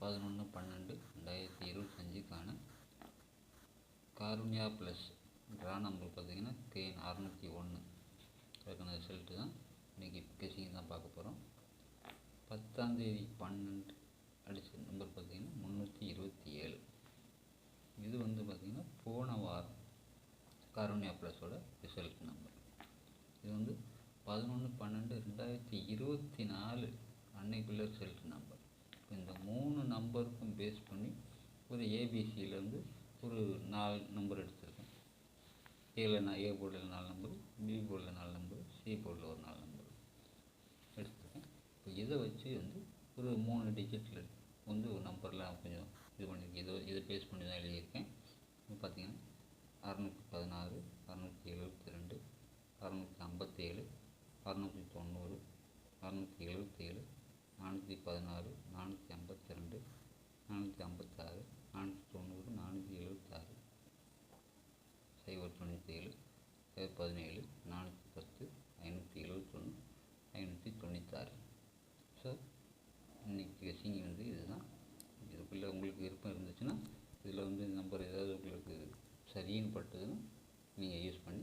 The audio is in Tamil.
11/12/2025க்கான காருண்யா ப்ளஸ் ட்ரா நம்பர் பார்த்திங்கன்னா கேன் 601 அதுக்கான ரிசல்ட்டு தான் இன்றைக்கி கெஸிங் தான் பார்க்க போகிறோம். 10/12 அடித்த நம்பர் பார்த்திங்கன்னா 327. இது பார்த்திங்கன்னா போன வாரம் காருண்யா ப்ளஸோட ரிசல்ட் நம்பர். இது 11/12/2024 அன்னைக்குள்ள ரிசல்ட் நம்பர். இந்த 3 நம்பருக்கும் பேஸ் பண்ணி ஒரு ஏபிசியிலேருந்து ஒரு 4 நம்பர் எடுத்திருக்கேன். ஏ போர்டில் 4 நம்பர், பி போர்டில் 4 நம்பர், சி போர்டில் ஒரு 4 நம்பர் எடுத்திருக்கேன். இப்போ இதை வச்சு ஒரு 3 டிஜிட்டில் ஒரு நம்பர்லாம் கொஞ்சம் இது பண்ணியிருக்கேன். இதை பேஸ் பண்ணி தான் எழுதியிருக்கேன். இப்போ பார்த்திங்கன்னா 616, 672, 657, 690, 677, 416, 452, 456, 490, 476, 097, 017, 410, 571, 596. ஸோ இன்றைக்கி கெஸிங் இதுதான். இதுக்குள்ளே உங்களுக்கு விருப்பம் இருந்துச்சுன்னா இதில் நம்பர் ஏதாவது உங்களுக்கு சரின்னு பட்டதுன்னா நீங்கள் யூஸ் பண்ணி